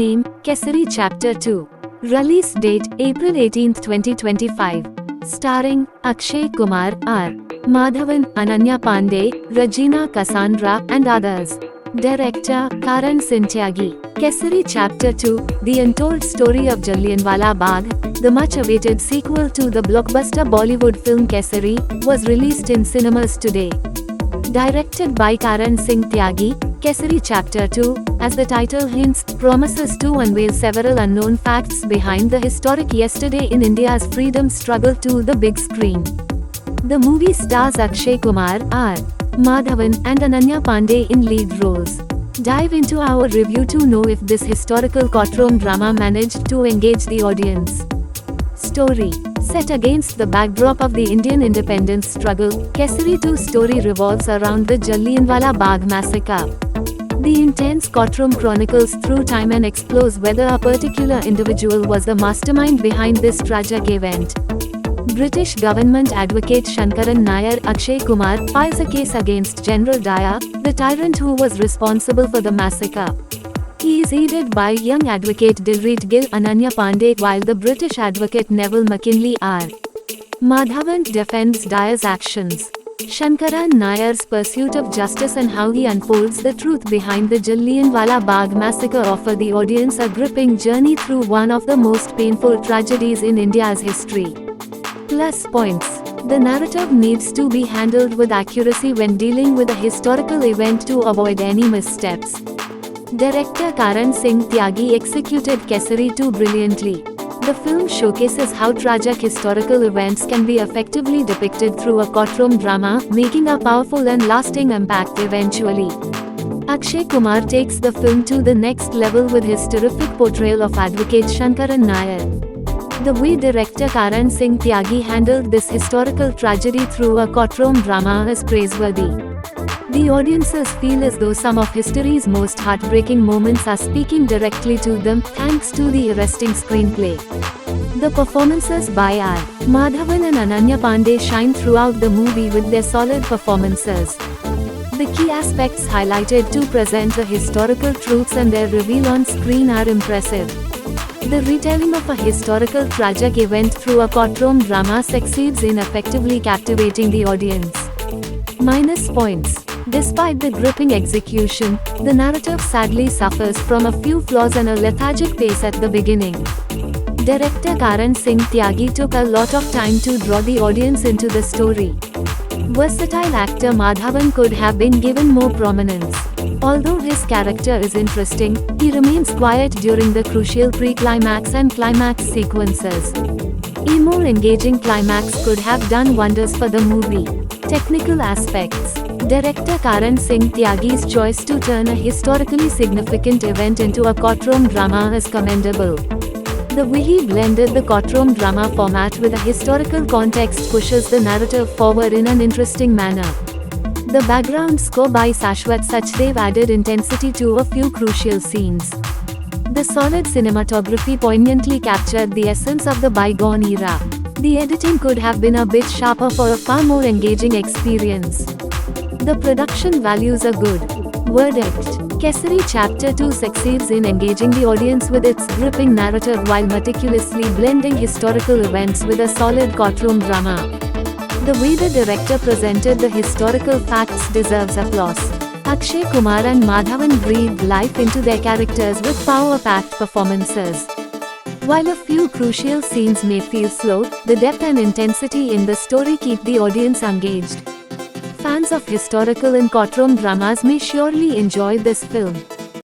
name, Kesari Chapter 2. Release date, April 18, 2025. Starring, Akshay Kumar, R. Madhavan, Ananya Pandey, Regina Cassandra, and others. Director, Karan Singh Tyagi. Kesari Chapter 2, the untold story of Jallianwala Bagh, the much-awaited sequel to the blockbuster Bollywood film Kesari, was released in cinemas today. Directed by Karan Singh Tyagi, Kesari Chapter 2, as the title hints, promises to unveil several unknown facts behind the historic yesterday in India's freedom struggle to the big screen. The movie stars Akshay Kumar, R. Madhavan, and Ananya Pandey in lead roles. Dive into our review to know if this historical courtroom drama managed to engage the audience. Story. Set against the backdrop of the Indian independence struggle, Kesari 2 story revolves around the Jallianwala Bagh massacre. The intense courtroom chronicles through time and explores whether a particular individual was the mastermind behind this tragic event. British government advocate Shankaran Nair Akshay Kumar files a case against General Dyer, the tyrant who was responsible for the massacre. He is aided by young advocate Dilpreet Gill Ananya Pandey, while the British advocate Neville McKinley R. Madhavan defends Dyer's actions. Shankaran Nair's pursuit of justice and how he unfolds the truth behind the Jallianwala Bagh massacre offer the audience a gripping journey through one of the most painful tragedies in India's history. Plus points. The narrative needs to be handled with accuracy when dealing with a historical event to avoid any missteps. Director Karan Singh Tyagi executed Kesari 2 brilliantly. The film showcases how tragic historical events can be effectively depicted through a courtroom drama, making a powerful and lasting impact eventually. Akshay Kumar takes the film to the next level with his terrific portrayal of advocate Shankaran Nair. The way director Karan Singh Tyagi handled this historical tragedy through a courtroom drama is praiseworthy. The audiences feel as though some of history's most heartbreaking moments are speaking directly to them, thanks to the arresting screenplay. The performances by R. Madhavan and Ananya Pandey shine throughout the movie with their solid performances. The key aspects highlighted to present the historical truths and their reveal on screen are impressive. The retelling of a historical tragic event through a courtroom drama succeeds in effectively captivating the audience. Minus points. Despite the gripping execution, the narrative sadly suffers from a few flaws and a lethargic pace at the beginning. Director Karan Singh Tyagi took a lot of time to draw the audience into the story. Versatile actor Madhavan could have been given more prominence. Although his character is interesting, he remains quiet during the crucial pre-climax and climax sequences. A more engaging climax could have done wonders for the movie. Technical aspects. Director Karan Singh Tyagi's choice to turn a historically significant event into a courtroom drama is commendable. The way he blended the courtroom drama format with a historical context pushes the narrative forward in an interesting manner. The background score by Shashwat Sachdev added intensity to a few crucial scenes. The solid cinematography poignantly captured the essence of the bygone era. The editing could have been a bit sharper for a far more engaging experience. The production values are good. Verdict. Kesari Chapter 2 succeeds in engaging the audience with its gripping narrative while meticulously blending historical events with a solid courtroom drama. The way the director presented the historical facts deserves applause. Akshay Kumar and Madhavan breathed life into their characters with power-packed performances. While a few crucial scenes may feel slow, the depth and intensity in the story keep the audience engaged. Fans of historical and courtroom dramas may surely enjoy this film.